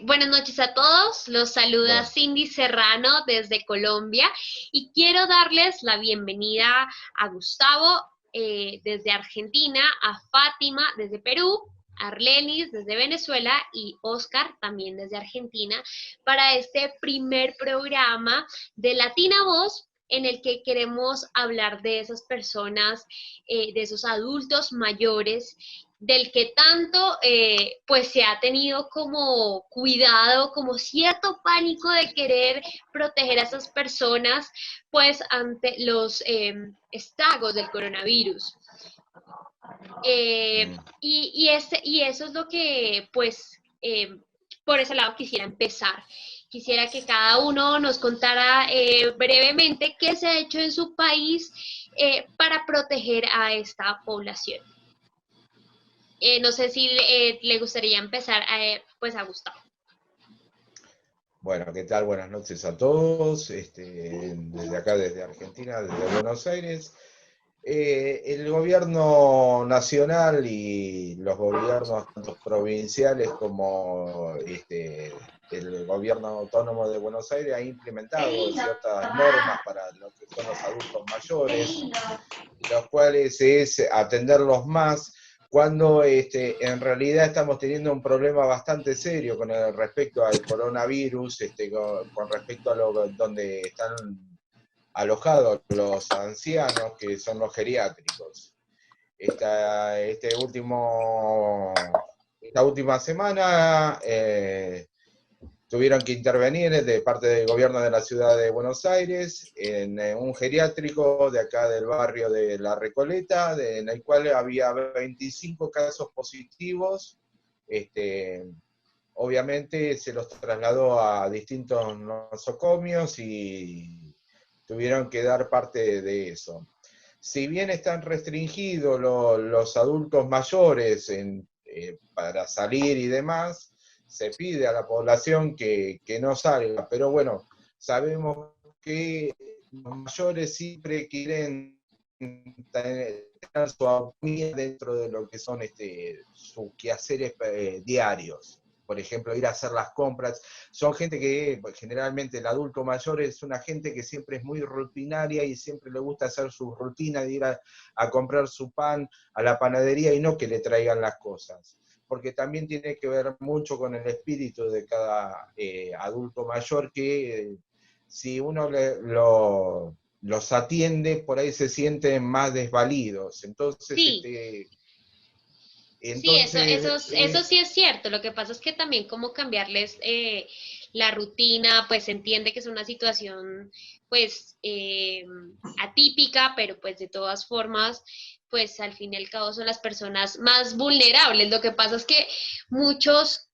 Buenas noches a todos, los saluda Bueno, Cindy Serrano desde Colombia y quiero darles la bienvenida a Gustavo desde Argentina, a Fátima desde Perú, a Arlenis desde Venezuela y Oscar también desde Argentina para este primer programa de Latina Voz en el que queremos hablar de esas personas, de esos adultos mayores del que tanto pues se ha tenido como cuidado, como cierto pánico de querer proteger a esas personas pues ante los estragos del coronavirus. Y eso es lo que pues por ese lado quisiera empezar. Quisiera que cada uno nos contara brevemente qué se ha hecho en su país para proteger a esta población. No sé si le gustaría empezar pues a Gustavo. bueno, ¿qué tal? Buenas noches a todos. Desde acá, desde Argentina, desde Buenos Aires. El gobierno nacional y los gobiernos tanto provinciales como el gobierno autónomo de Buenos Aires ha implementado ciertas normas para lo que son los adultos mayores, los cuales es atenderlos más cuando en realidad estamos teniendo un problema bastante serio con respecto al coronavirus, con respecto a donde están alojados los ancianos, que son los geriátricos. Esta última semana tuvieron que intervenir de parte del gobierno de la ciudad de Buenos Aires en un geriátrico de acá del barrio de La Recoleta, en el cual había 25 casos positivos. Obviamente se los trasladó a distintos nosocomios y tuvieron que dar parte de eso. Si bien están restringidos los adultos mayores para salir y demás, se pide a la población que no salga, pero bueno, sabemos que los mayores siempre quieren tener su autonomía dentro de lo que son sus quehaceres diarios. Por ejemplo, ir a hacer las compras. Son gente que, generalmente el adulto mayor es una gente que siempre es muy rutinaria y siempre le gusta hacer su rutina de ir a comprar su pan a la panadería y no que le traigan las cosas. Porque también tiene que ver mucho con el espíritu de cada adulto mayor que si uno los atiende, por ahí se sienten más desvalidos. Entonces, Sí, sí, eso sí es cierto. Lo que pasa es que también como cambiarles la rutina, pues se entiende que es una situación pues atípica, pero pues de todas formas, pues al fin y al cabo son las personas más vulnerables. Lo que pasa es que muchos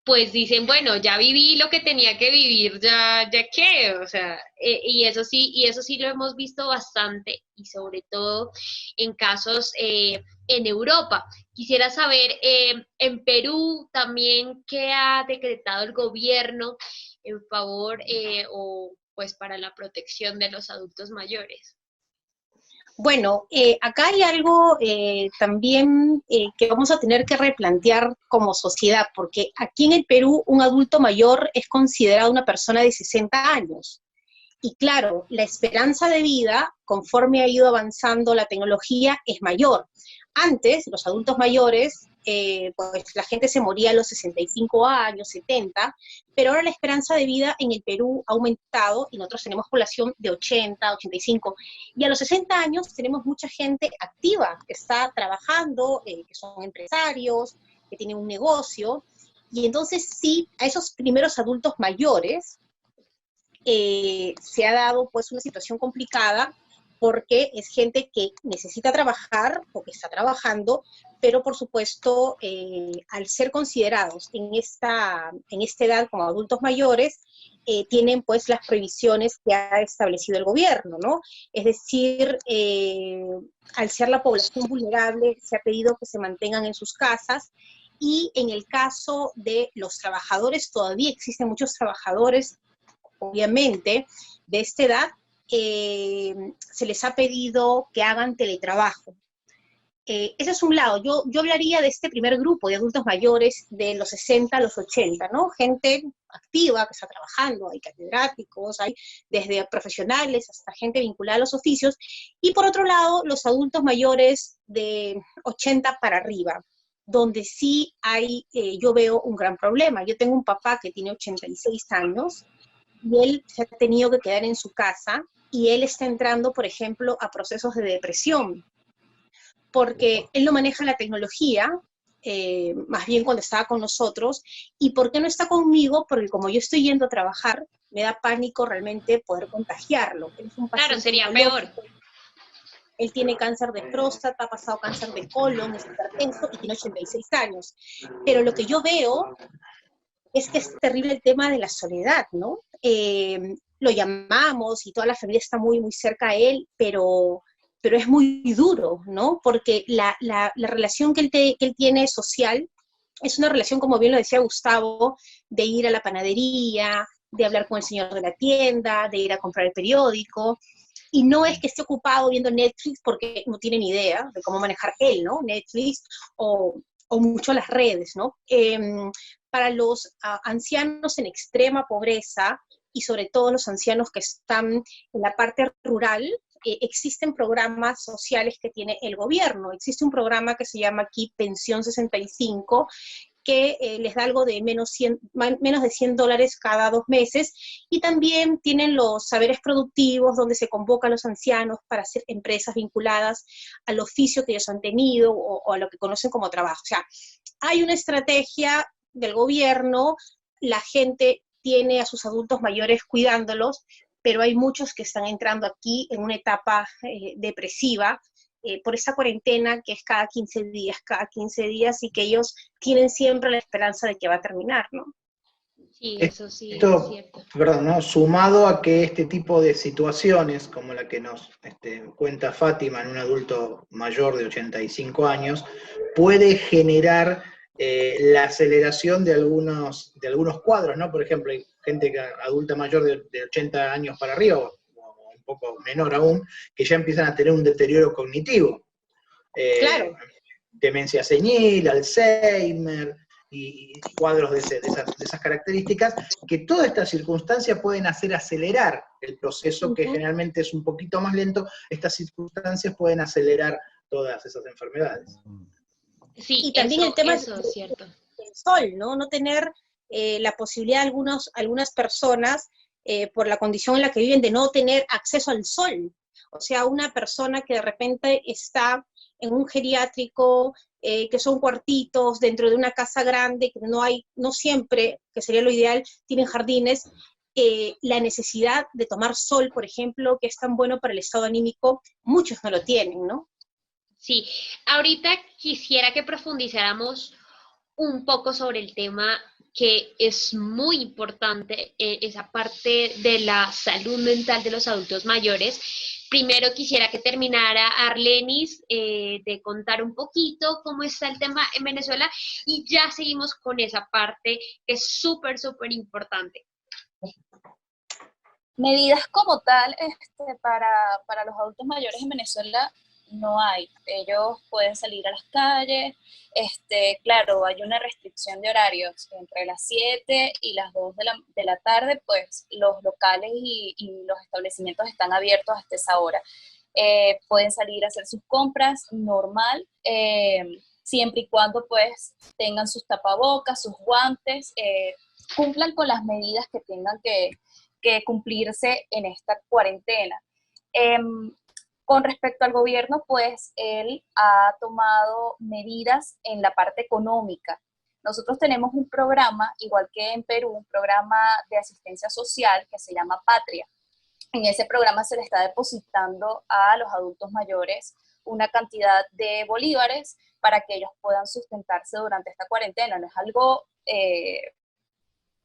pues dicen, bueno, ya viví lo que tenía que vivir, ya qué, o sea, y eso sí lo hemos visto bastante y sobre todo en casos en Europa. Quisiera saber en Perú también qué ha decretado el gobierno en favor o pues para la protección de los adultos mayores. Bueno, acá hay algo también que vamos a tener que replantear como sociedad, porque aquí en el Perú un adulto mayor es considerado una persona de 60 años. Y claro, la esperanza de vida, conforme ha ido avanzando la tecnología, es mayor. Antes, los adultos mayores, pues la gente se moría a los 65 años, 70, pero ahora la esperanza de vida en el Perú ha aumentado y nosotros tenemos población de 80, 85, y a los 60 años tenemos mucha gente activa, que está trabajando, que son empresarios, que tienen un negocio, y entonces sí, a esos primeros adultos mayores, se ha dado pues una situación complicada porque es gente que necesita trabajar o que está trabajando, pero por supuesto al ser considerados en esta edad como adultos mayores, tienen pues las prohibiciones que ha establecido el gobierno, ¿no? Es decir, al ser la población vulnerable, se ha pedido que se mantengan en sus casas, y en el caso de los trabajadores, todavía existen muchos trabajadores obviamente, de esta edad, se les ha pedido que hagan teletrabajo. Ese es un lado. Yo hablaría de este primer grupo de adultos mayores de los 60 a los 80, ¿no? Gente activa que está trabajando, hay catedráticos, hay desde profesionales hasta gente vinculada a los oficios. Y por otro lado, los adultos mayores de 80 para arriba, donde sí hay, yo veo un gran problema. Yo tengo un papá que tiene 86 años y él se ha tenido que quedar en su casa y él está entrando, por ejemplo, a procesos de depresión porque él no maneja la tecnología, más bien cuando estaba con nosotros. ¿Y por qué no está conmigo? Porque como yo estoy yendo a trabajar, me da pánico realmente poder contagiarlo. Él es un Claro, sería oncológico, peor. él tiene cáncer de próstata, ha pasado cáncer de colon, es hipertenso y tiene 86 años. Pero lo que yo veo es que es terrible el tema de la soledad, ¿no? Lo llamamos y toda la familia está muy, muy cerca a él, pero es muy duro, ¿no? Porque la relación que él tiene social es una relación, como bien lo decía Gustavo, de ir a la panadería, de hablar con el señor de la tienda, de ir a comprar el periódico, y no es que esté ocupado viendo Netflix porque no tiene ni idea de cómo manejar él, ¿no? Netflix o mucho las redes, ¿no? Para los ancianos en extrema pobreza, y sobre todo los ancianos que están en la parte rural, existen programas sociales que tiene el gobierno. Existe un programa que se llama aquí Pensión 65, que les da algo de menos de $100 cada 2 meses, y también tienen los saberes productivos, donde se convoca a los ancianos para hacer empresas vinculadas al oficio que ellos han tenido, o a lo que conocen como trabajo. O sea, hay una estrategia del gobierno, la gente tiene a sus adultos mayores cuidándolos, pero hay muchos que están entrando aquí en una etapa depresiva, por esa cuarentena que es cada 15 días, y que ellos tienen siempre la esperanza de que va a terminar, ¿no? Sí, eso sí es Esto, cierto. perdón, ¿no? Sumado a que este tipo de situaciones, como la que nos cuenta Fátima en un adulto mayor de 85 años, puede generar la aceleración de algunos cuadros, ¿no? Por ejemplo, hay gente adulta mayor de 80 años para arriba, o un poco menor aún, que ya empiezan a tener un deterioro cognitivo. Claro. Demencia senil, Alzheimer, y cuadros de esas características, que todas estas circunstancias pueden hacer acelerar el proceso, que generalmente es un poquito más lento. Estas circunstancias pueden acelerar todas esas enfermedades. Sí, y también eso, el tema eso es cierto. del sol, ¿no? No tener la posibilidad de algunas personas, por la condición en la que viven, de no tener acceso al sol. O sea, una persona que de repente está en un geriátrico, que son cuartitos dentro de una casa grande, que no siempre, que sería lo ideal, tienen jardines, la necesidad de tomar sol, por ejemplo, que es tan bueno para el estado anímico, muchos no lo tienen, ¿no? Sí, ahorita quisiera que profundizáramos un poco sobre el tema que es muy importante, esa parte de la salud mental de los adultos mayores. Primero quisiera que terminara Arlenis de contar un poquito cómo está el tema en Venezuela, y ya seguimos con esa parte que es súper, súper importante. Medidas como tal para los adultos mayores en Venezuela no hay. Ellos pueden salir a las calles, claro, hay una restricción de horarios. Entre las 7 y las 2 de la tarde, pues los locales y los establecimientos están abiertos hasta esa hora. Pueden salir a hacer sus compras normal, siempre y cuando pues tengan sus tapabocas, sus guantes, cumplan con las medidas que tengan que cumplirse en esta cuarentena. Con respecto al gobierno, pues él ha tomado medidas en la parte económica. Nosotros tenemos un programa, igual que en Perú, un programa de asistencia social que se llama Patria. En ese programa se le está depositando a los adultos mayores una cantidad de bolívares para que ellos puedan sustentarse durante esta cuarentena. No es algo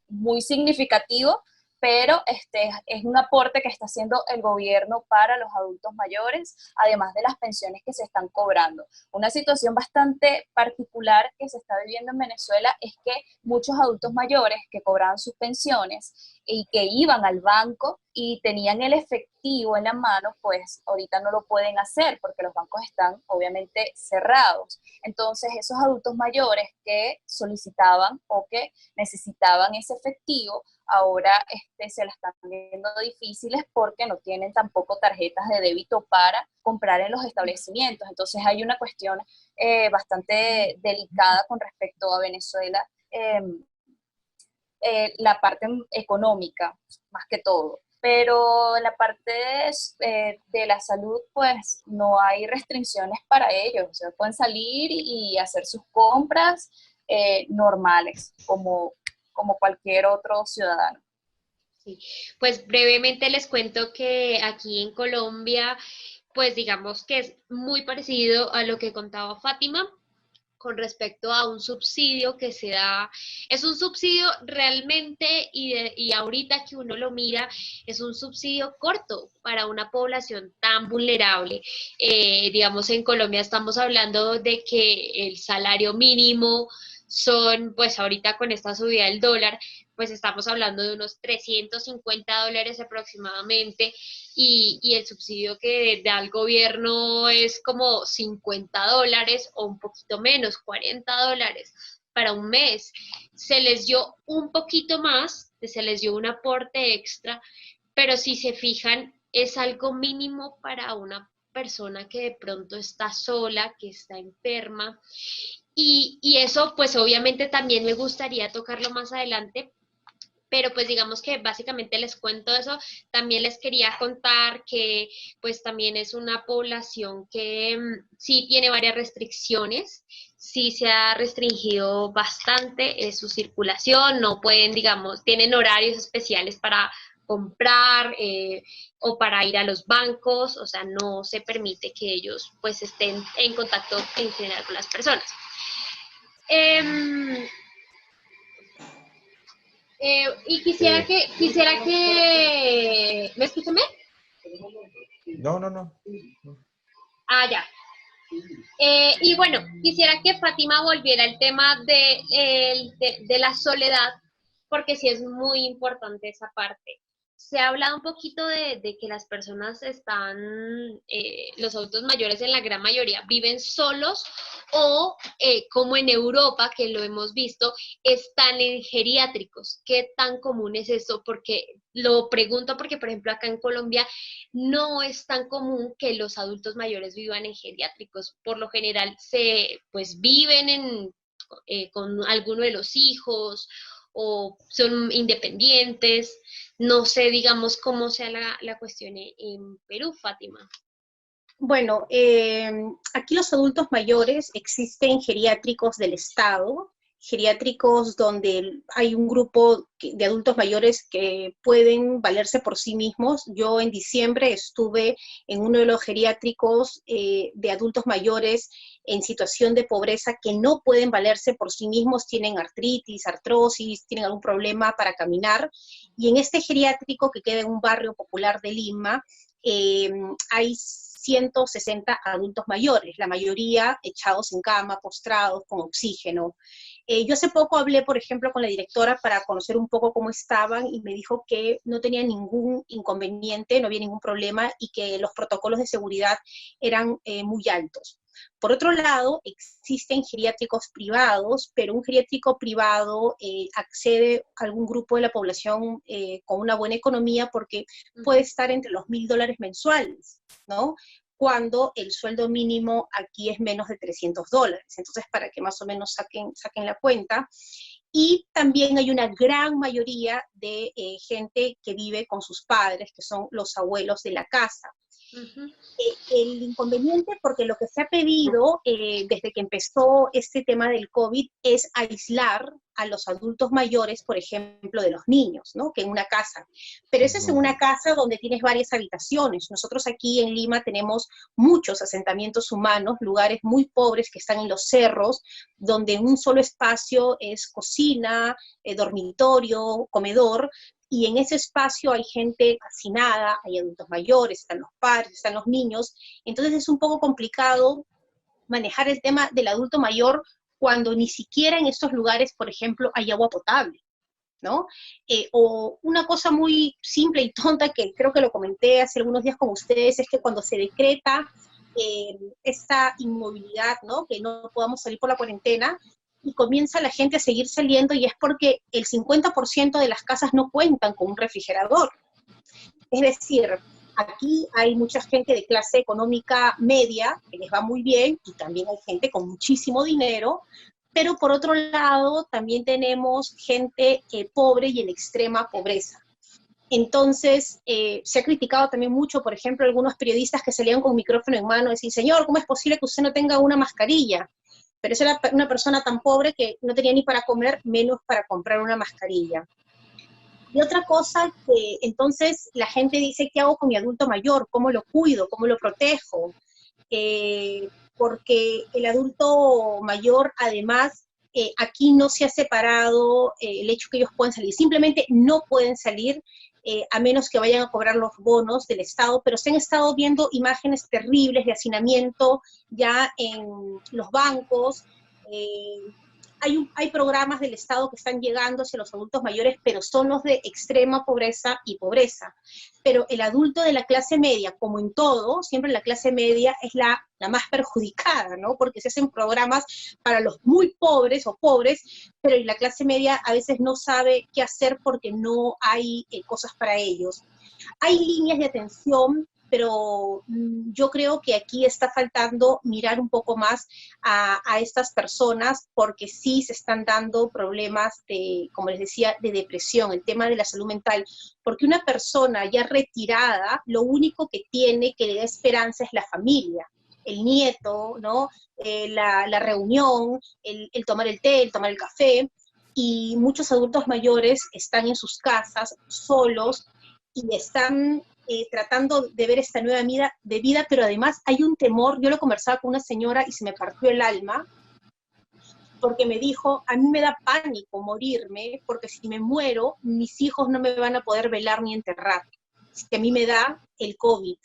muy significativo, pero es un aporte que está haciendo el gobierno para los adultos mayores, además de las pensiones que se están cobrando. Una situación bastante particular que se está viviendo en Venezuela es que muchos adultos mayores que cobraban sus pensiones y que iban al banco y tenían el efectivo en la mano, pues ahorita no lo pueden hacer porque los bancos están obviamente cerrados. Entonces esos adultos mayores que solicitaban o que necesitaban ese efectivo, ahora se las están viendo difíciles porque no tienen tampoco tarjetas de débito para comprar en los establecimientos. Entonces hay una cuestión bastante delicada con respecto a Venezuela, la parte económica más que todo. Pero en la parte de la salud, pues no hay restricciones para ellos. O sea, pueden salir y hacer sus compras normales, como cualquier otro ciudadano. Sí. Pues brevemente les cuento que aquí en Colombia, pues digamos que es muy parecido a lo que contaba Fátima con respecto a un subsidio que se da. Es un subsidio realmente, y ahorita que uno lo mira, es un subsidio corto para una población tan vulnerable. Digamos, en Colombia estamos hablando de que el salario mínimo son, pues ahorita con esta subida del dólar, pues estamos hablando de unos $350 aproximadamente, y el subsidio que da el gobierno es como $50 o un poquito menos, $40 para un mes. Se les dio un poquito más, se les dio un aporte extra, pero si se fijan, es algo mínimo para una persona que de pronto está sola, que está enferma, y eso pues obviamente también me gustaría tocarlo más adelante, pero pues digamos que básicamente les cuento eso. También les quería contar que pues también es una población que sí tiene varias restricciones, sí se ha restringido bastante su circulación, no pueden, digamos, tienen horarios especiales para comprar o para ir a los bancos, o sea, no se permite que ellos pues estén en contacto en general con las personas. Y quisiera que, ¿me escuchan bien? No. Ah, ya. Y bueno, quisiera que Fátima volviera al tema de la soledad, porque sí es muy importante esa parte. Se ha hablado un poquito de que las personas los adultos mayores en la gran mayoría viven solos o como en Europa, que lo hemos visto, están en geriátricos. ¿Qué tan común es eso? Porque lo pregunto porque, por ejemplo, acá en Colombia no es tan común que los adultos mayores vivan en geriátricos. Por lo general pues viven con alguno de los hijos o son independientes. No sé, digamos, cómo sea la cuestión en Perú, Fátima. Bueno, aquí los adultos mayores existen geriátricos del Estado, geriátricos donde hay un grupo de adultos mayores que pueden valerse por sí mismos. Yo en diciembre estuve en uno de los geriátricos de adultos mayores en situación de pobreza que no pueden valerse por sí mismos, tienen artritis, artrosis, tienen algún problema para caminar, y en este geriátrico que queda en un barrio popular de Lima, hay 160 adultos mayores, la mayoría echados en cama, postrados, con oxígeno. Yo hace poco hablé, por ejemplo, con la directora para conocer un poco cómo estaban, y me dijo que no tenía ningún inconveniente, no había ningún problema, y que los protocolos de seguridad eran muy altos. Por otro lado, existen geriátricos privados, pero un geriátrico privado accede a algún grupo de la población con una buena economía, porque puede estar entre los $1.000 mensuales, ¿no? Cuando el sueldo mínimo aquí es menos de $300. Entonces, para que más o menos saquen la cuenta. Y también hay una gran mayoría de gente que vive con sus padres, que son los abuelos de la casa. Uh-huh. El inconveniente, porque lo que se ha pedido desde que empezó este tema del COVID es aislar a los adultos mayores, por ejemplo, de los niños, ¿no? Que en una casa. Pero esa es en una casa donde tienes varias habitaciones. Nosotros aquí en Lima tenemos muchos asentamientos humanos, lugares muy pobres que están en los cerros, donde un solo espacio es cocina, dormitorio, comedor, y en ese espacio hay gente hacinada, hay adultos mayores, están los padres, están los niños, entonces es un poco complicado manejar el tema del adulto mayor cuando ni siquiera en estos lugares, por ejemplo, hay agua potable, ¿no? O una cosa muy simple y tonta que creo que lo comenté hace algunos días con ustedes, es que cuando se decreta esta inmovilidad, ¿no? Que no podamos salir por la cuarentena, y comienza la gente a seguir saliendo, y es porque el 50% de las casas no cuentan con un refrigerador. Es decir, aquí hay mucha gente de clase económica media, que les va muy bien, y también hay gente con muchísimo dinero, pero por otro lado también tenemos gente pobre y en extrema pobreza. Entonces, se ha criticado también mucho, por ejemplo, algunos periodistas que salían con micrófono en mano y decían, señor, ¿cómo es posible que usted no tenga una mascarilla? Pero esa era una persona tan pobre que no tenía ni para comer, menos para comprar una mascarilla. Y otra cosa que entonces la gente dice, ¿qué hago con mi adulto mayor? ¿Cómo lo cuido? ¿Cómo lo protejo? Porque el adulto mayor, además, aquí no se ha separado el hecho que ellos pueden salir. Simplemente no pueden salir a menos que vayan a cobrar los bonos del Estado, pero se han estado viendo imágenes terribles de hacinamiento ya en los bancos. Hay programas del Estado que están llegando hacia los adultos mayores, pero son los de extrema pobreza y pobreza. Pero el adulto de la clase media, como en todo, siempre la clase media es la más perjudicada, ¿no? Porque se hacen programas para los muy pobres o pobres, pero la clase media a veces no sabe qué hacer porque no hay cosas para ellos. Hay líneas de atención, pero yo creo que aquí está faltando mirar un poco más a estas personas, porque sí se están dando problemas de, como les decía, de depresión, el tema de la salud mental, porque una persona ya retirada, lo único que tiene que le da esperanza es la familia, el nieto, ¿no? La reunión, el tomar el té, el tomar el café, y muchos adultos mayores están en sus casas solos y están tratando de ver esta nueva vida, pero además hay un temor. Yo lo conversaba con una señora y se me partió el alma, porque me dijo, a mí me da pánico morirme, porque si me muero, mis hijos no me van a poder velar ni enterrar, que a mí me da el COVID,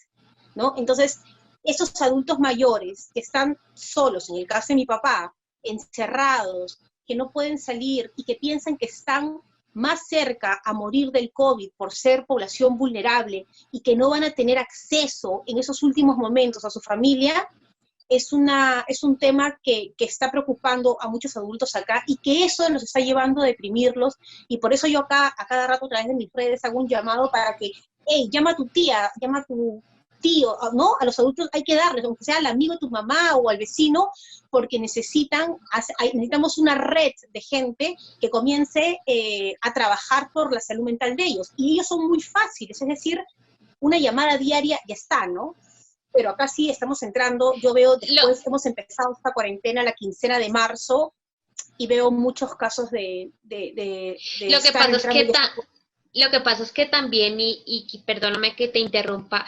¿no? Entonces, esos adultos mayores que están solos, en el caso de mi papá, encerrados, que no pueden salir y que piensan que están más cerca a morir del COVID por ser población vulnerable y que no van a tener acceso en esos últimos momentos a su familia, es un tema que está preocupando a muchos adultos acá, y que eso nos está llevando a deprimirlos, y por eso yo acá a cada rato a través de mis redes hago un llamado para que, hey, llama a tu tía, llama a tu tío, ¿no? A los adultos hay que darles, aunque sea al amigo de tu mamá o al vecino, porque necesitamos una red de gente que comience a trabajar por la salud mental de ellos, y ellos son muy fáciles, es decir, una llamada diaria ya está, ¿no? Pero acá sí estamos entrando, yo veo después, hemos empezado esta cuarentena la quincena de marzo, y veo muchos casos de lo que pasa es que lo que pasa es que también, y perdóname que te interrumpa,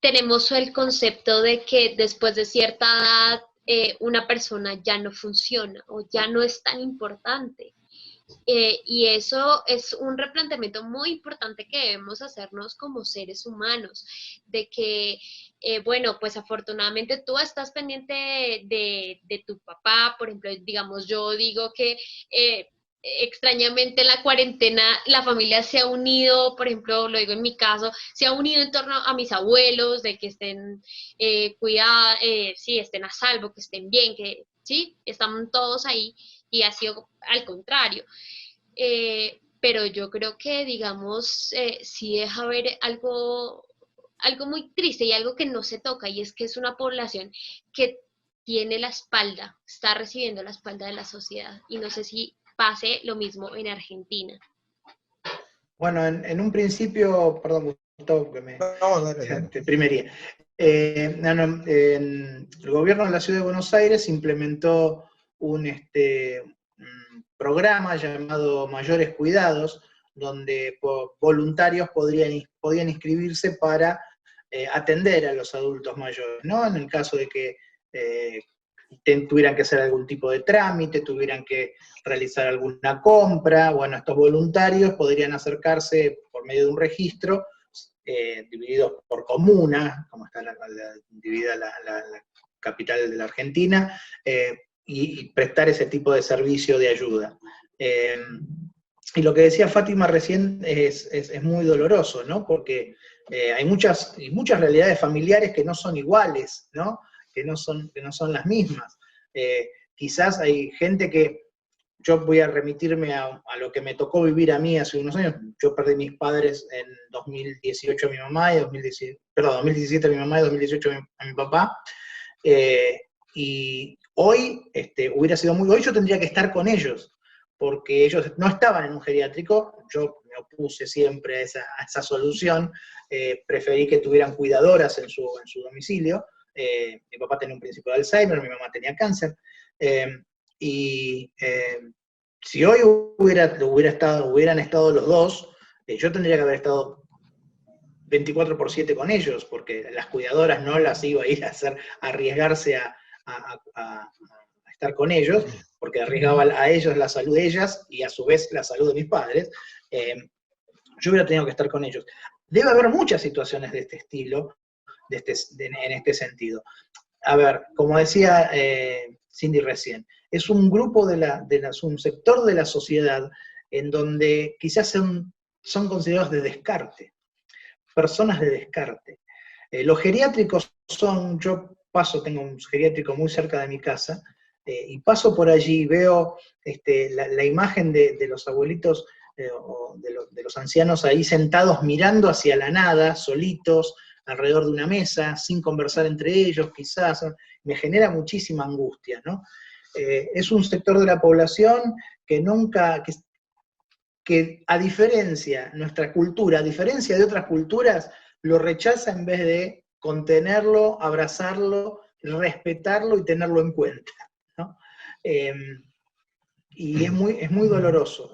tenemos el concepto de que después de cierta edad una persona ya no funciona o ya no es tan importante. Y eso es un replanteamiento muy importante que debemos hacernos como seres humanos, de que, bueno, pues afortunadamente tú estás pendiente de tu papá, por ejemplo, digamos, yo digo que extrañamente en la cuarentena la familia se ha unido, por ejemplo, lo digo en mi caso, se ha unido en torno a mis abuelos, de que estén cuidados, sí, estén a salvo, que estén bien, que sí, están todos ahí, y ha sido al contrario. Pero yo creo que, digamos, sí deja ver algo muy triste y algo que no se toca, y es que es una población que tiene la espalda, está recibiendo la espalda de la sociedad, y no sé si pase lo mismo en Argentina. Bueno, en un principio, perdón, Gustavo, que me dale. primería. El gobierno de la Ciudad de Buenos Aires implementó un programa llamado Mayores Cuidados, donde voluntarios podían inscribirse para atender a los adultos mayores, ¿no? En el caso de que tuvieran que hacer algún tipo de trámite, tuvieran que realizar alguna compra. Bueno, estos voluntarios podrían acercarse por medio de un registro, divididos por comuna, como está dividida la capital de la Argentina, y prestar ese tipo de servicio de ayuda. Y lo que decía Fátima recién es muy doloroso, ¿no? Porque hay muchas realidades familiares que no son iguales, ¿no? Que no son las mismas. Quizás hay gente que, yo voy a remitirme a lo que me tocó vivir a mí hace unos años. Yo perdí mis padres en 2018 a mi mamá, 2017 a mi mamá y 2018 a mi papá. Y hoy hubiera sido hoy yo tendría que estar con ellos, porque ellos no estaban en un geriátrico. Yo me opuse siempre a esa solución. Preferí que tuvieran cuidadoras en su domicilio. Mi papá tenía un principio de Alzheimer, mi mamá tenía cáncer. Si hoy hubieran estado los dos, yo tendría que haber estado 24/7 con ellos, porque las cuidadoras no las iba a ir a arriesgarse a estar con ellos, porque arriesgaba a ellos la salud de ellas y a su vez la salud de mis padres. Yo hubiera tenido que estar con ellos. Debe haber muchas situaciones de este estilo, en este sentido. A ver, como decía Cindy recién, es un grupo un sector de la sociedad en donde quizás son considerados de descarte, personas de descarte. Los geriátricos tengo un geriátrico muy cerca de mi casa, y paso por allí y veo la imagen de los abuelitos, o de los ancianos ahí sentados mirando hacia la nada, solitos, alrededor de una mesa, sin conversar entre ellos, quizás. Me genera muchísima angustia, ¿no? Es un sector de la población que a diferencia, nuestra cultura, a diferencia de otras culturas, lo rechaza en vez de contenerlo, abrazarlo, respetarlo y tenerlo en cuenta, ¿no? Y es muy doloroso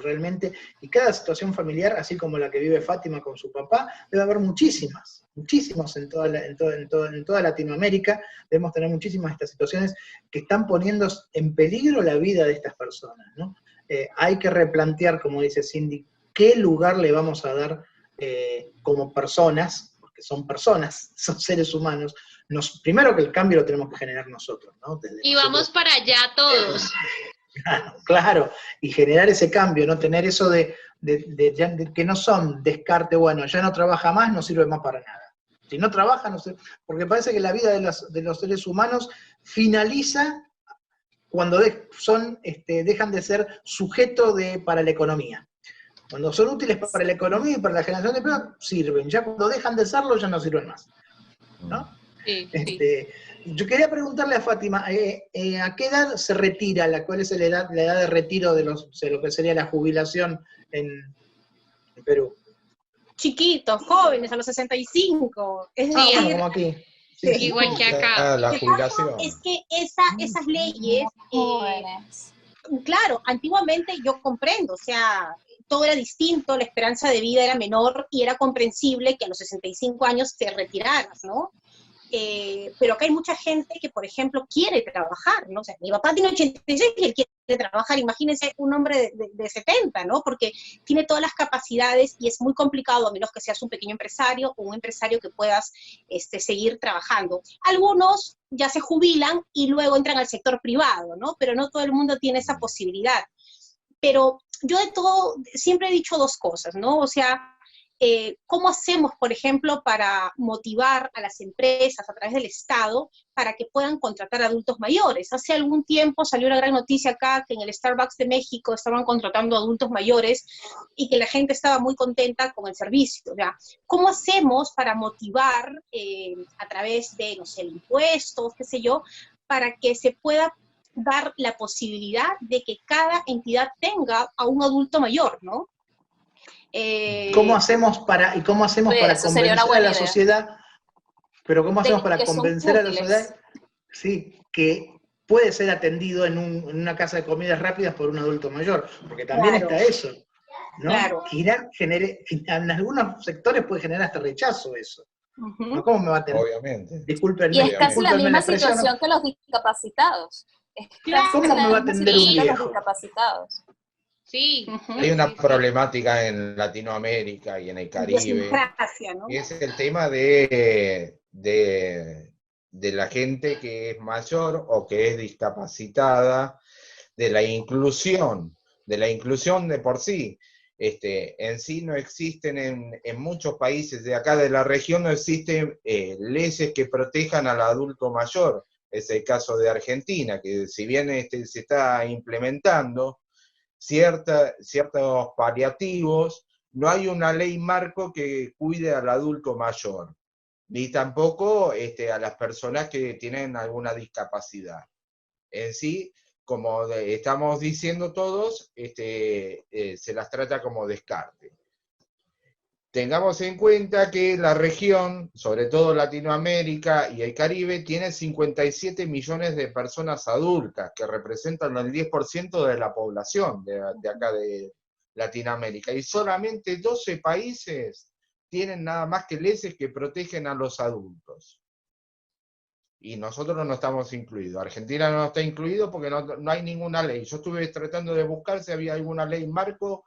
realmente, y cada situación familiar, así como la que vive Fátima con su papá, debe haber muchísimas en toda Latinoamérica. Debemos tener muchísimas de estas situaciones que están poniendo en peligro la vida de estas personas, ¿no? Hay que replantear, como dice Cindy, qué lugar le vamos a dar como personas, porque son personas, son seres humanos. Primero que el cambio lo tenemos que generar nosotros, ¿no? Y vamos para allá todos. Claro, y generar ese cambio, no tener eso de que no son descarte, bueno, ya no trabaja más, no sirve más para nada. Si no trabaja, no sirve, porque parece que la vida de los seres humanos finaliza cuando dejan de ser sujeto para la economía. Cuando son útiles para la economía y para la generación de empleo, sirven. Ya cuando dejan de serlo, ya no sirven más, ¿no? Sí. Yo quería preguntarle a Fátima, ¿a qué edad se retira? ¿Cuál es la edad de retiro de lo que sería la jubilación en Perú? Chiquitos, jóvenes, a los 65. Es decir, bueno, como aquí. Sí, igual que acá. La jubilación. Es que esas leyes, claro, antiguamente yo comprendo, o sea, todo era distinto, la esperanza de vida era menor y era comprensible que a los 65 años te retiraras, ¿no? Pero acá hay mucha gente que, por ejemplo, quiere trabajar, ¿no? O sea, mi papá tiene 86 y él quiere trabajar, imagínense un hombre de 70, ¿no? Porque tiene todas las capacidades y es muy complicado, a menos que seas un pequeño empresario o un empresario que puedas seguir trabajando. Algunos ya se jubilan y luego entran al sector privado, ¿no? Pero no todo el mundo tiene esa posibilidad. Pero yo de todo, siempre he dicho dos cosas, ¿no? O sea, ¿cómo hacemos, por ejemplo, para motivar a las empresas a través del Estado para que puedan contratar adultos mayores? Hace algún tiempo salió una gran noticia acá que en el Starbucks de México estaban contratando adultos mayores y que la gente estaba muy contenta con el servicio. O sea, ¿cómo hacemos para motivar a través de, no sé, impuestos, qué sé yo, para que se pueda dar la posibilidad de que cada entidad tenga a un adulto mayor, ¿no? ¿Cómo hacemos para convencer a la sociedad? Pero ¿cómo hacemos para convencer a la sociedad, sí, que puede ser atendido en una casa de comidas rápidas por un adulto mayor? Porque también está eso, ¿no? Claro. En algunos sectores puede generar hasta rechazo eso. ¿No? ¿Cómo me va a atender? Obviamente. Discúlpenme, Y es casi la discúlpenme misma expresión, ¿no? situación que los discapacitados. Es Claro. casi ¿Cómo me la va a misma atender un situación de los viejo? discapacitados. Sí, Hay una sí, sí. problemática en Latinoamérica y en el Caribe, Idiosincrasia, ¿no? que es el tema de la gente que es mayor o que es discapacitada, de la inclusión de por sí. En sí no existen en muchos países de acá de la región, no existen leyes que protejan al adulto mayor. Es el caso de Argentina, que si bien se está implementando ciertos paliativos, no hay una ley marco que cuide al adulto mayor, ni tampoco a las personas que tienen alguna discapacidad. En sí, como estamos diciendo todos, se las trata como descarte. Tengamos en cuenta que la región, sobre todo Latinoamérica y el Caribe, tiene 57 millones de personas adultas, que representan el 10% de la población de acá de Latinoamérica. Y solamente 12 países tienen nada más que leyes que protegen a los adultos. Y nosotros no estamos incluidos. Argentina no está incluido porque no hay ninguna ley. Yo estuve tratando de buscar si había alguna ley marco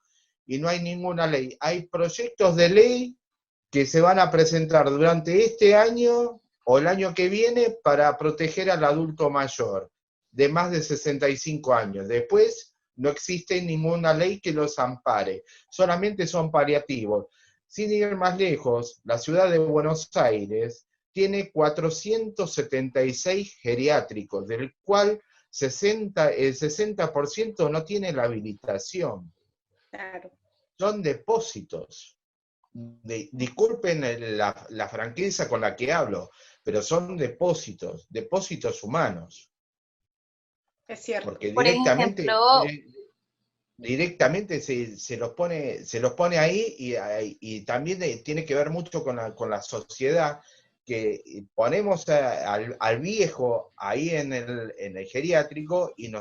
y no hay ninguna ley. Hay proyectos de ley que se van a presentar durante este año o el año que viene para proteger al adulto mayor de más de 65 años. Después no existe ninguna ley que los ampare. Solamente son paliativos. Sin ir más lejos, la ciudad de Buenos Aires tiene 476 geriátricos, del cual el 60% no tiene la habilitación. Claro. Son depósitos. Disculpen la franqueza con la que hablo, pero son depósitos humanos. Es cierto. Porque Por ejemplo, directamente se los pone ahí y también tiene que ver mucho con la sociedad, que ponemos al viejo ahí en el geriátrico y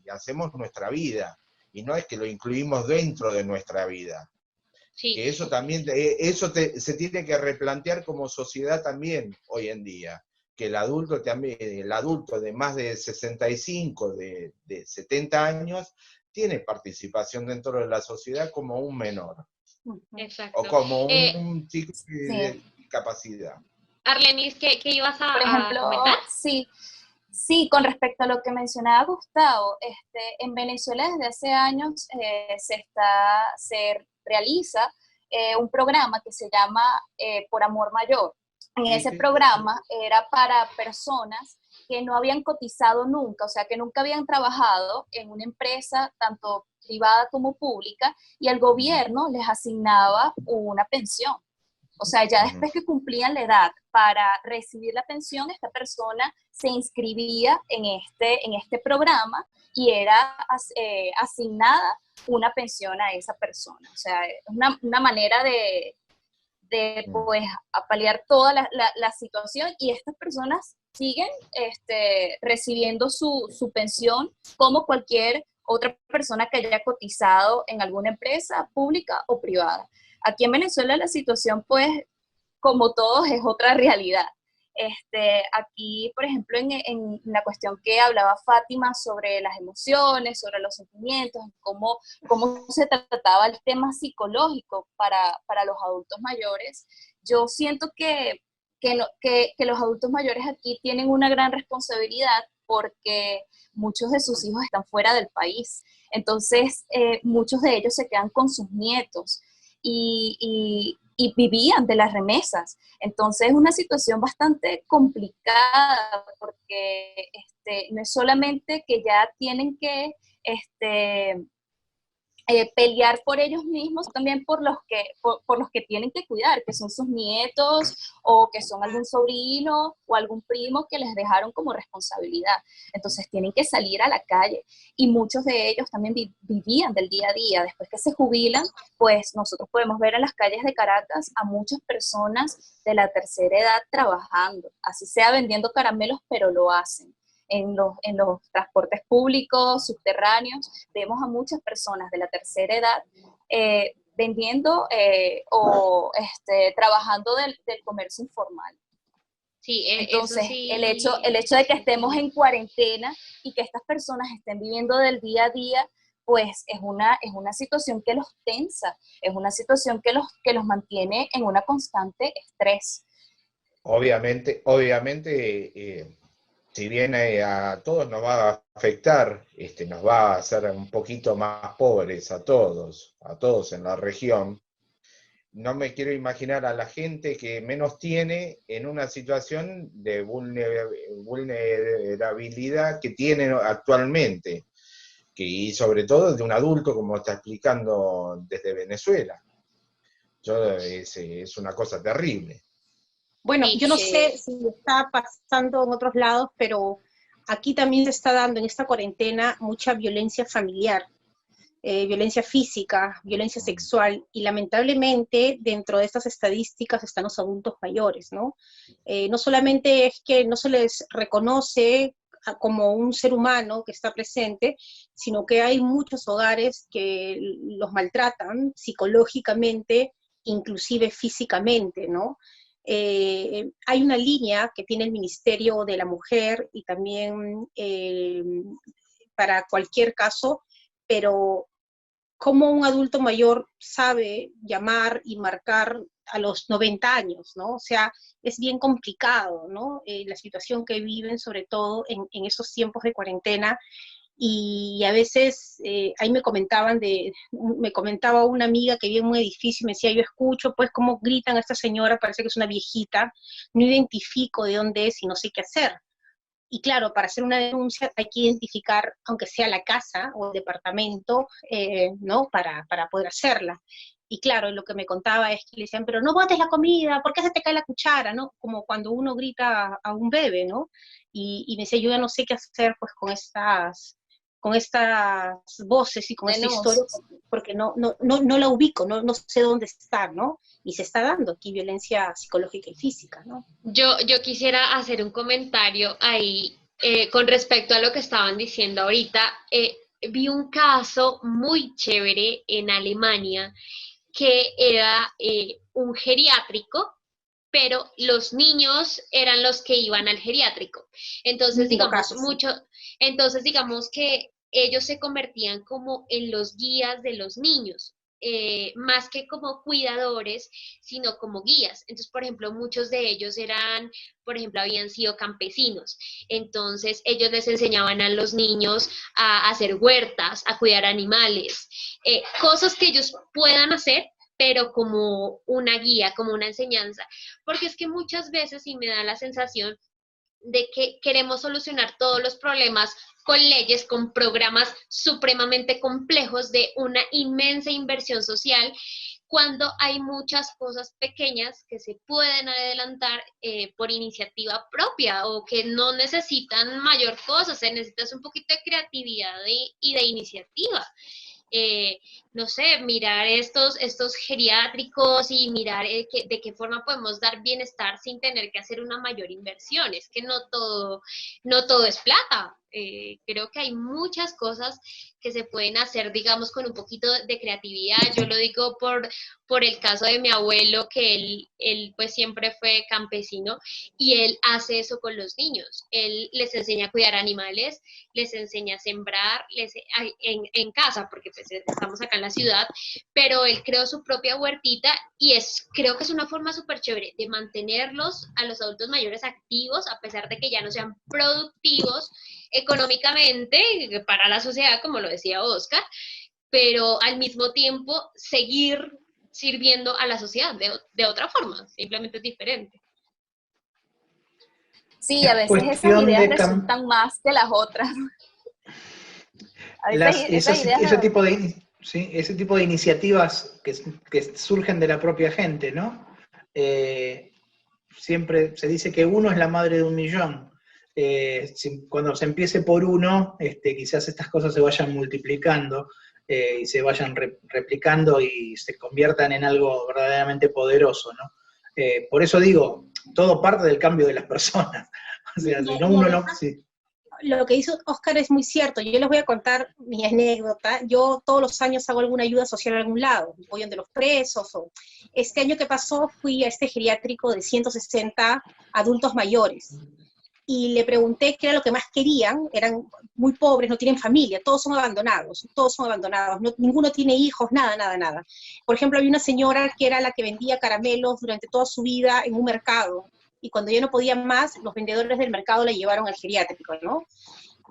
hacemos nuestra vida, y no es que lo incluimos dentro de nuestra vida. Sí. Que eso también, se tiene que replantear como sociedad también hoy en día, que el adulto de más de 65, de 70 años, tiene participación dentro de la sociedad como un menor, Exacto. o como Eh, un chico sí. de discapacidad. Arlenis, ¿qué ibas Por a ejemplo, comentar? sí, con respecto a lo que mencionaba Gustavo, en Venezuela desde hace años se realiza un programa que se llama Por Amor Mayor. En ese programa era para personas que no habían cotizado nunca, o sea, que nunca habían trabajado en una empresa, tanto privada como pública, y el gobierno les asignaba una pensión. O sea, ya después que cumplían la edad para recibir la pensión, esta persona se inscribía en este programa y era asignada una pensión a esa persona. O sea, es una manera de pues, paliar toda la situación, y estas personas siguen recibiendo su pensión como cualquier otra persona que haya cotizado en alguna empresa pública o privada. Aquí en Venezuela la situación, pues, como todos, es otra realidad. Aquí, por ejemplo, en la cuestión que hablaba Fátima sobre las emociones, sobre los sentimientos, cómo se trataba el tema psicológico para los adultos mayores, yo siento que los adultos mayores aquí tienen una gran responsabilidad porque muchos de sus hijos están fuera del país. Entonces, muchos de ellos se quedan con sus nietos y vivían de las remesas. Entonces es una situación bastante complicada porque no es solamente que ya tienen que pelear por ellos mismos, también por los que tienen que cuidar, que son sus nietos o que son algún sobrino o algún primo que les dejaron como responsabilidad. Entonces tienen que salir a la calle, y muchos de ellos también vivían del día a día. Después que se jubilan, pues nosotros podemos ver en las calles de Caracas a muchas personas de la tercera edad trabajando, así sea vendiendo caramelos, pero lo hacen. En los transportes públicos, subterráneos, vemos a muchas personas de la tercera edad vendiendo o trabajando del comercio informal. Sí, Entonces, eso sí. el hecho de que estemos en cuarentena y que estas personas estén viviendo del día a día, pues es una situación que los tensa, es una situación que los mantiene en una constante estrés. Obviamente, si bien a todos nos va a afectar, nos va a hacer un poquito más pobres a todos en la región. No me quiero imaginar a la gente que menos tiene en una situación de vulnerabilidad que tiene actualmente, y sobre todo de un adulto, como está explicando desde Venezuela. Es una cosa terrible. Bueno, Sí, yo no sé si está pasando en otros lados, pero aquí también se está dando en esta cuarentena mucha violencia familiar, violencia física, violencia sexual, y lamentablemente dentro de estas estadísticas están los adultos mayores, ¿no? No solamente es que no se les reconoce como un ser humano que está presente, sino que hay muchos hogares que los maltratan psicológicamente, inclusive físicamente, ¿no? Hay una línea que tiene el Ministerio de la Mujer y también para cualquier caso, pero cómo un adulto mayor sabe llamar y marcar a los 90 años, ¿no? O sea, es bien complicado, ¿no? La situación que viven, sobre todo en esos tiempos de cuarentena, y a veces ahí me comentaba una amiga que vive en un edificio y me decía, yo escucho pues cómo gritan a esta señora, parece que es una viejita, no identifico de dónde es y no sé qué hacer. Y claro, para hacer una denuncia hay que identificar, aunque sea la casa o el departamento, ¿no? Para poder hacerla. Y claro, lo que me contaba es que le decían, pero no botes la comida, ¿por qué se te cae la cuchara? ¿No? Como cuando uno grita a un bebé, ¿no? Y me decía, yo ya no sé qué hacer pues con estas voces y con esta historia, Denuncias. porque no la ubico, no sé dónde está, ¿no? Y se está dando aquí violencia psicológica y física, ¿no? Yo quisiera hacer un comentario ahí con respecto a lo que estaban diciendo ahorita. Vi un caso muy chévere en Alemania que era un geriátrico, pero los niños eran los que iban al geriátrico. Entonces, Lindo digamos, caso, sí. digamos que ellos se convertían como en los guías de los niños. Más que como cuidadores, sino como guías. Entonces, por ejemplo, muchos de ellos habían sido campesinos. Entonces, ellos les enseñaban a los niños a hacer huertas, a cuidar animales, cosas que ellos puedan hacer, pero como una guía, como una enseñanza. Porque es que muchas veces, y me da la sensación de que queremos solucionar todos los problemas con leyes, con programas supremamente complejos de una inmensa inversión social, cuando hay muchas cosas pequeñas que se pueden adelantar por iniciativa propia o que no necesitan mayor cosa, se necesita un poquito de creatividad y de iniciativa. No sé, mirar estos geriátricos y mirar de qué forma podemos dar bienestar sin tener que hacer una mayor inversión. Es que no todo es plata. Creo que hay muchas cosas que se pueden hacer, digamos, con un poquito de creatividad. Yo lo digo por el caso de mi abuelo, que él pues siempre fue campesino y él hace eso con los niños. Él les enseña a cuidar animales, les enseña a sembrar en casa, porque pues estamos acá en la ciudad, pero él creó su propia huertita y creo que es una forma súper chévere de mantenerlos a los adultos mayores activos, a pesar de que ya no sean productivos económicamente para la sociedad, como lo decía Oscar, pero al mismo tiempo seguir sirviendo a la sociedad de otra forma, simplemente diferente. Sí, a Es veces esas cuestión ideas de resultan más que las otras. A veces esas ideas ese tipo de iniciativas que surgen de la propia gente, ¿no? Siempre se dice que uno es la madre de un millón. Cuando se empiece por uno, quizás estas cosas se vayan multiplicando y se vayan replicando y se conviertan en algo verdaderamente poderoso, ¿no? Por eso digo, todo parte del cambio de las personas. O sea, si no uno no... Sí. lo que hizo Oscar es muy cierto. Yo les voy a contar mi anécdota. Yo todos los años hago alguna ayuda social en algún lado. Voy donde los presos. Este año que pasó fui a este geriátrico de 160 adultos mayores. Y le pregunté qué era lo que más querían. Eran muy pobres, no tienen familia, todos son abandonados, no, ninguno tiene hijos, nada, nada, nada. Por ejemplo, había una señora que era la que vendía caramelos durante toda su vida en un mercado, y cuando ya no podía más, los vendedores del mercado la llevaron al geriátrico, ¿no?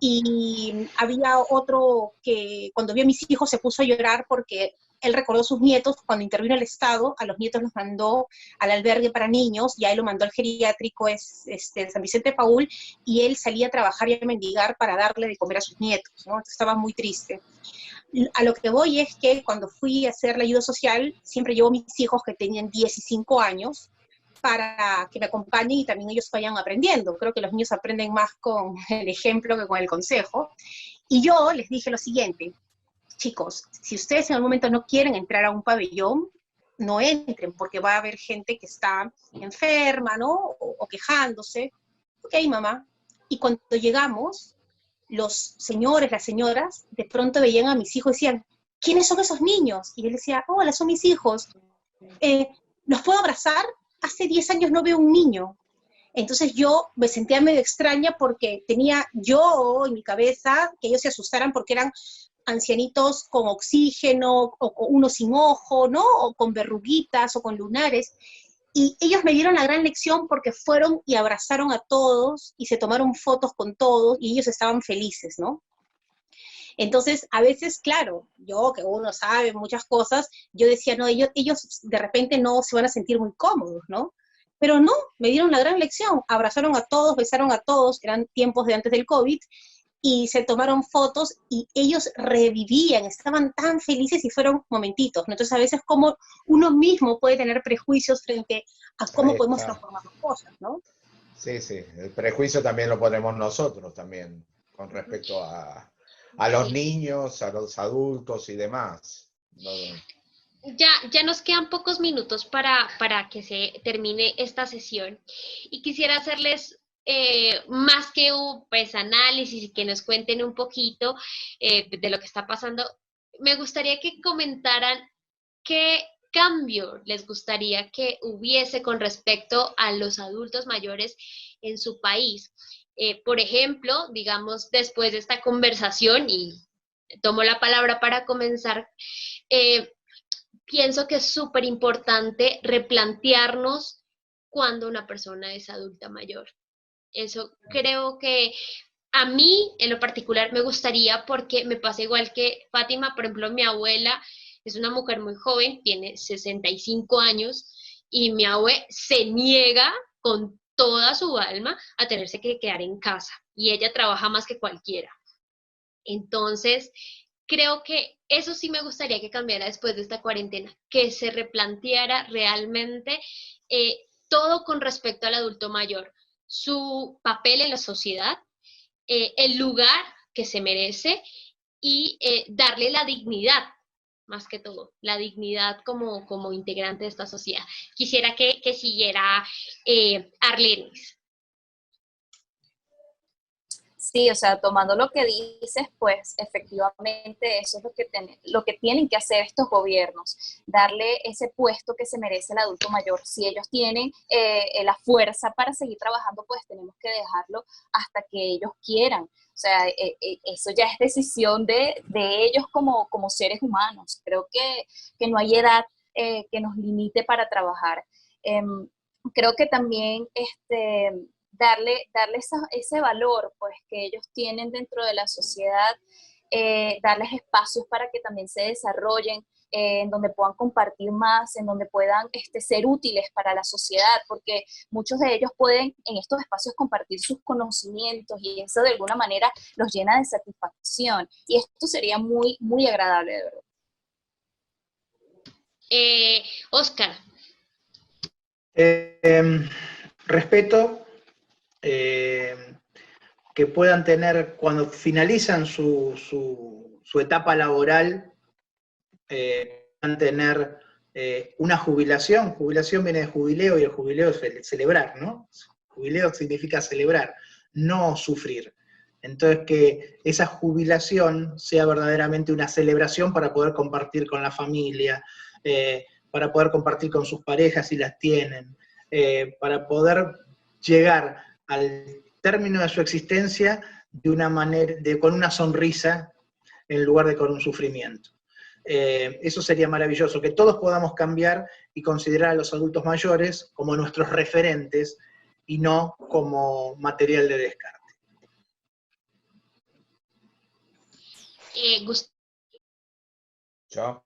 Y había otro que cuando vio a mis hijos se puso a llorar porque él recordó a sus nietos, cuando intervino el Estado, a los nietos los mandó al albergue para niños, y a él lo mandó al geriátrico de San Vicente de Paúl, y él salía a trabajar y a mendigar para darle de comer a sus nietos, ¿no? Estaba muy triste. A lo que voy es que cuando fui a hacer la ayuda social, siempre llevo a mis hijos que tenían 15 años, para que me acompañen y también ellos vayan aprendiendo. Creo que los niños aprenden más con el ejemplo que con el consejo. Y yo les dije lo siguiente: chicos, si ustedes en algún momento no quieren entrar a un pabellón, no entren, porque va a haber gente que está enferma, ¿no? O quejándose. Ok, mamá. Y cuando llegamos, los señores, las señoras, de pronto veían a mis hijos y decían, ¿quiénes son esos niños? Y él decía, hola, son mis hijos. ¿Los puedo abrazar? Hace 10 años no veo un niño. Entonces yo me sentía medio extraña porque tenía yo en mi cabeza que ellos se asustaran porque eran ancianitos con oxígeno, o con uno sin ojo, ¿no? O con verruguitas, o con lunares. Y ellos me dieron la gran lección porque fueron y abrazaron a todos, y se tomaron fotos con todos, y ellos estaban felices, ¿no? Entonces, a veces, claro, yo, que uno sabe muchas cosas, yo decía, no, ellos de repente no se van a sentir muy cómodos, ¿no? Pero no, me dieron la gran lección, abrazaron a todos, besaron a todos, eran tiempos de antes del COVID, y se tomaron fotos, y ellos revivían, estaban tan felices, y fueron momentitos, ¿no? Entonces, a veces como uno mismo puede tener prejuicios frente a cómo podemos transformar las cosas, ¿no? Sí, sí, el prejuicio también lo ponemos nosotros también, con respecto a los niños, a los adultos y demás. Ya nos quedan pocos minutos para que se termine esta sesión, y quisiera hacerles más que un análisis y que nos cuenten un poquito de lo que está pasando. Me gustaría que comentaran qué cambio les gustaría que hubiese con respecto a los adultos mayores en su país. Por ejemplo, digamos, después de esta conversación, y tomo la palabra para comenzar, pienso que es súper importante replantearnos cuando una persona es adulta mayor. Eso creo que a mí, en lo particular, me gustaría, porque me pasa igual que Fátima. Por ejemplo, mi abuela es una mujer muy joven, tiene 65 años, y mi abuela se niega con toda su alma a tenerse que quedar en casa, y ella trabaja más que cualquiera. Entonces, creo que eso sí me gustaría que cambiara después de esta cuarentena, que se replanteara realmente todo con respecto al adulto mayor, su papel en la sociedad, el lugar que se merece, y darle la dignidad, más que todo, la dignidad como integrante de esta sociedad. Quisiera que siguiera Arlenis. Sí, o sea, tomando lo que dices, pues efectivamente eso es lo que tienen que hacer estos gobiernos, darle ese puesto que se merece el adulto mayor. Si ellos tienen la fuerza para seguir trabajando, pues tenemos que dejarlo hasta que ellos quieran. O sea, eso ya es decisión de ellos como seres humanos. Creo que no hay edad que nos limite para trabajar. Creo que también darle ese valor pues, que ellos tienen dentro de la sociedad, darles espacios para que también se desarrollen, en donde puedan compartir más, en donde puedan ser útiles para la sociedad, porque muchos de ellos pueden en estos espacios compartir sus conocimientos, y eso de alguna manera los llena de satisfacción, y esto sería muy, muy agradable, de verdad. Oscar. Respeto, que puedan tener, cuando finalizan su etapa laboral, puedan tener una jubilación. Jubilación viene de jubileo, y el jubileo es celebrar, ¿no? Jubileo significa celebrar, no sufrir. Entonces, que esa jubilación sea verdaderamente una celebración para poder compartir con la familia, para poder compartir con sus parejas si las tienen, para poder llegar al término de su existencia de una manera, con una sonrisa en lugar de con un sufrimiento. Eso sería maravilloso, que todos podamos cambiar y considerar a los adultos mayores como nuestros referentes y no como material de descarte. ¿Yo?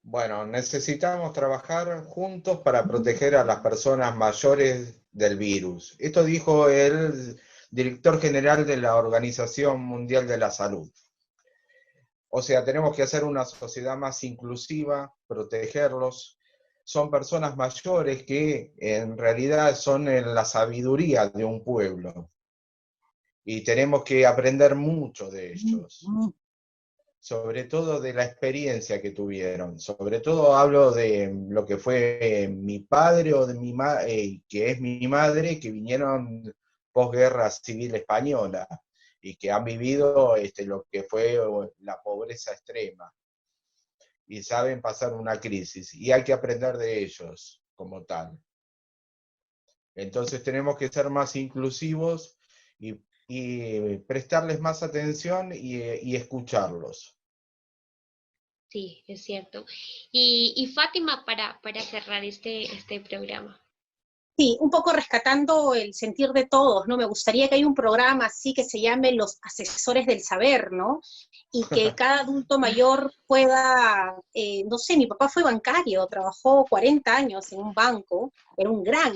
Bueno, necesitamos trabajar juntos para proteger a las personas mayores del virus. Esto dijo el director general de la Organización Mundial de la Salud. O sea, tenemos que hacer una sociedad más inclusiva, protegerlos. Son personas mayores que en realidad son la sabiduría de un pueblo. Y tenemos que aprender mucho de ellos. Sobre todo de la experiencia que tuvieron. Sobre todo hablo de lo que fue mi padre o de que es mi madre, que vinieron posguerra civil española y que han vivido lo que fue la pobreza extrema y saben pasar una crisis y hay que aprender de ellos como tal. Entonces tenemos que ser más inclusivos y prestarles más atención y escucharlos. Sí, es cierto. Y Fátima, para cerrar este programa. Sí, un poco rescatando el sentir de todos, ¿no? Me gustaría que haya un programa así que se llame Los Asesores del Saber, ¿no? Y que cada adulto mayor pueda, no sé, mi papá fue bancario, trabajó 40 años en un banco, era un gran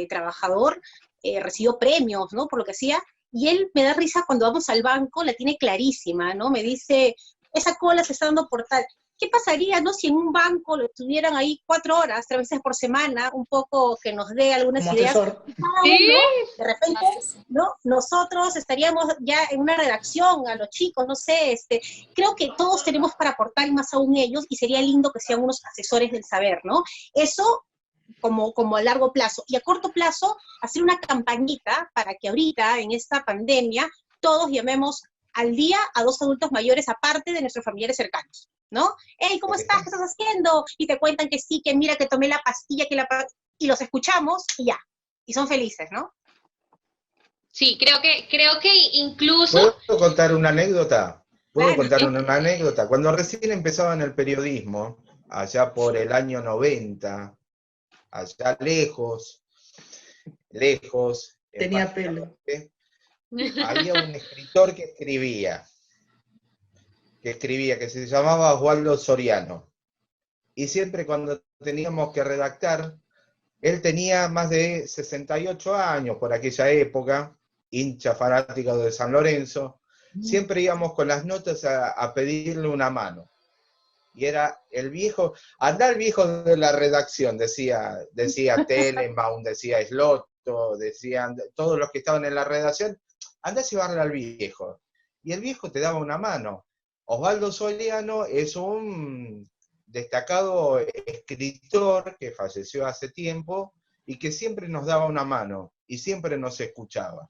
trabajador, recibió premios, ¿no? Por lo que hacía, y él me da risa cuando vamos al banco, la tiene clarísima, ¿no? Me dice, esa cola se está dando por tal. ¿Qué pasaría, no, si en un banco lo estuvieran ahí 4 horas, 3 veces por semana, un poco que nos dé algunas Como ideas? asesor. Cada uno, de repente, ¿no? Nosotros estaríamos ya en una redacción, a los chicos, no sé, creo que todos tenemos para aportar y más aún ellos, y sería lindo que sean unos asesores del saber, ¿no? Eso como a largo plazo. Y a corto plazo, hacer una campañita para que ahorita, en esta pandemia, todos llamemos al día a 2 adultos mayores aparte de nuestros familiares cercanos, ¿no? Hey, ¿cómo estás? ¿Qué estás haciendo? Y te cuentan que sí, que mira, que tomé la pastilla, y los escuchamos y ya. Y son felices, ¿no? Sí, creo que incluso... ¿Puedo contar una anécdota? ¿Puedo Claro. contar una anécdota? Cuando recién empezaba en el periodismo, allá por el año 90, allá lejos, en Tenía Página pelo. 20, había un escritor que que se llamaba Osvaldo Soriano. Y siempre cuando teníamos que redactar, él tenía más de 68 años por aquella época, hincha fanático de San Lorenzo, siempre íbamos con las notas a pedirle una mano. Y era el viejo, anda el viejo de la redacción, decía Telemann, decía Slotto, decían todos los que estaban en la redacción, anda a llevarle al viejo. Y el viejo te daba una mano. Osvaldo Soriano es un destacado escritor que falleció hace tiempo y que siempre nos daba una mano y siempre nos escuchaba.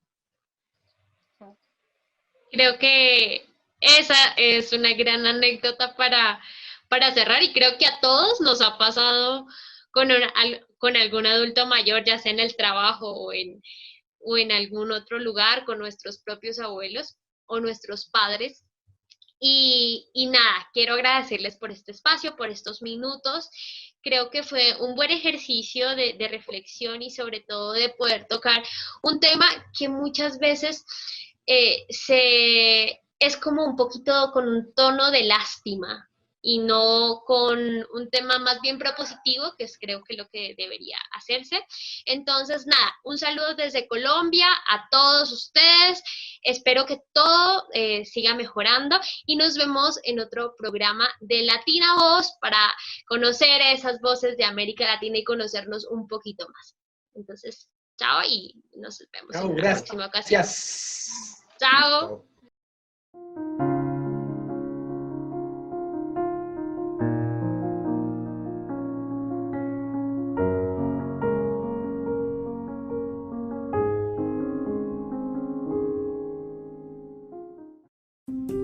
Creo que esa es una gran anécdota para cerrar y creo que a todos nos ha pasado con algún adulto mayor, ya sea en el trabajo o en algún otro lugar, con nuestros propios abuelos o nuestros padres. Y nada, quiero agradecerles por este espacio, por estos minutos. Creo que fue un buen ejercicio de reflexión y sobre todo de poder tocar un tema que muchas veces es como un poquito con un tono de lástima y no con un tema más bien propositivo, que es creo que lo que debería hacerse. Entonces, nada, un saludo desde Colombia a todos ustedes. Espero que todo siga mejorando y nos vemos en otro programa de Latina Voz para conocer esas voces de América Latina y conocernos un poquito más. Entonces, chao y nos vemos en una próxima ocasión. Chao. Chao.